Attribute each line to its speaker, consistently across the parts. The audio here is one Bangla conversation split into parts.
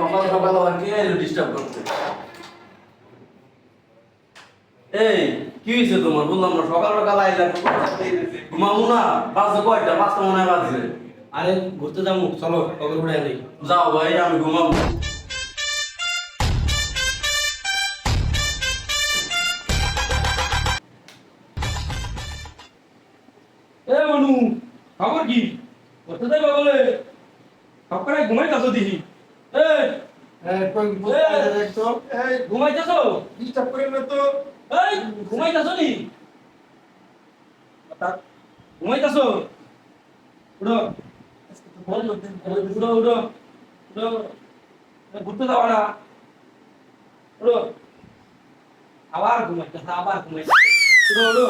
Speaker 1: সকাল সকাল আবার কে এলো ডিস্টার্ব করতে? এই কি হয়েছে তোমার? বললাম না সকাল সকাল আইলা, ঘুমাবো না? বাজে কয়টা? 5টা মনে হয় বাজে।
Speaker 2: আরে ঘুরতে যাবো, চলো কবে ঘুরে আনি।
Speaker 1: যাও ভাই, আমি ঘুমাবো।
Speaker 2: এ মানু, খবর কি? ঘুরতে যাইবা বলে সকালে ঘুমাইতাছো দেখি। এই ঘুমাইতাছো?
Speaker 3: ডিস্টার্ব করেন না তো।
Speaker 2: এই ঘুমাইতাছো নি? ঘুমাইতাছো? উঠো উঠো উঠো উঠো, ঘুরতে যাওয়া না। উঠো, আবার ঘুমাইতাছো, আবার ঘুমাইতাছো। উঠো উঠো,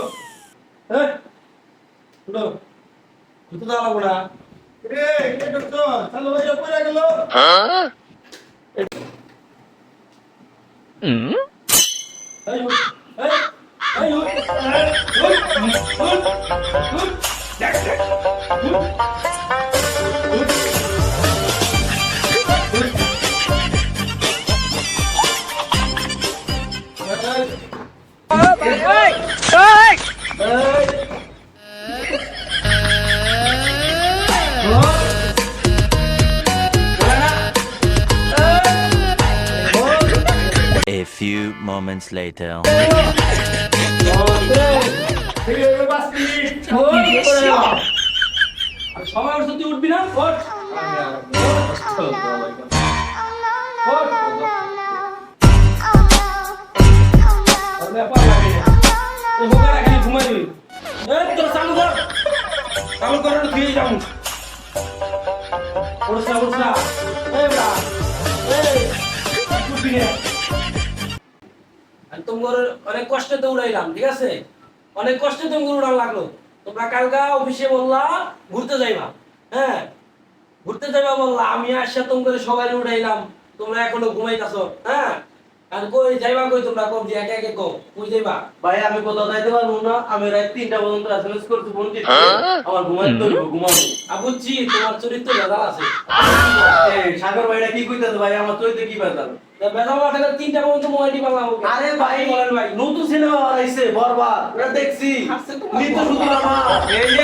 Speaker 2: এই উঠো, ঘুরতে যাওয়া লাগবো না।
Speaker 3: রে কে করছো? চালু হয়ে পড়ে গেল।
Speaker 2: এই উঠ, এই উঠ, উঠ, উঠ, দেখ দেখ, উঠ, উঠ,
Speaker 4: A few moments later.
Speaker 2: আর সময় উঠছে তুই উঠবি না? ওঠ, ওঠ, আর ব্যাপার লাগে না। এই হোকারা খালি ঘুমাইবি। এই তোরা চালু কর, চালু কর, ধুয়ে যাবো। উঠছ না, এই বেটা, এই উঠবি না। আমি তোমার অনেক কষ্টে তো উড়াইলাম, ঠিক আছে? অনেক কষ্টে তোমাকে উড়ান লাগলো। তোমরা কালকা অফিসে বললা ঘুরতে যাইবা, হ্যাঁ ঘুরতে যাইবা বললা, আমি আসা তোমাকে সবাই উড়াইলাম, তোমরা এখনো ঘুমাইতাছো, হ্যাঁ? আর কই যাইবা, কই তোমরা? কম দিয়ে একে একে কম, কই যাইবা?
Speaker 1: ভাই আমি কোথাও যাইতে পারবো না, আমি রাত 3টা পর্যন্ত এসএমএস করতে ফোন দিচ্ছি, আমার ঘুমাইতে হইব, ঘুমাবো।
Speaker 2: বুঝছি তোমার চরিত্র ভেজাল আছে।
Speaker 1: এই সাগর ভাইরা কি কইতাছে ভাই? আমার চরিত্রে কি বেজাল?
Speaker 2: ভেজাল না থাকলে 3টা পর্যন্ত মোবাইল টিপা লাগবো।
Speaker 1: আরে ভাই
Speaker 2: বলেন ভাই,
Speaker 1: নতুন সিনেমা আইছে বরবাদ, ওটা দেখছি। নিত্য শুধু আমার
Speaker 2: এই যে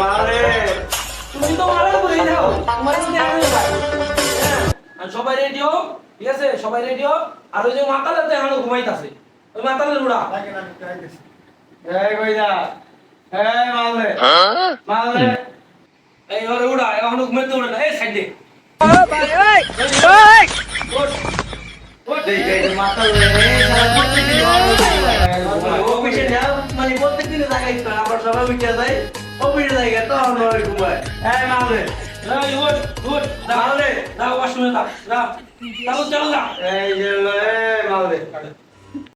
Speaker 1: মারে
Speaker 2: তুমি তো মারার করে যাও, তোমার কি দেখা নেই ভাই, হ্যাঁ? আর সবাই রেডি হও, ঠিক আছে? সবাই রেডি হও। আর ওই যে মাতালে তো এখনো ঘুমাইতাছে, ওই মাতালে উড়া।
Speaker 3: এই কইরা এই মারলে মারলে
Speaker 2: এই ওরে উড়া, এখনো ঘুমাইতে উড়ে না। এই সাইড দে,
Speaker 1: দেখে মাথা অফিসে যাও, মানে প্রত্যেকদিন জায়গায় তো আবার সবাই উঠে যায়, অফিসে জায়গা তো আমার ঘুমায়। এই মারলে
Speaker 2: এই উঠ উঠ,
Speaker 1: মারলে
Speaker 2: যাও ওয়াশরুমে যাও, যাও, চালু চালু যা।
Speaker 1: এই যে মারলে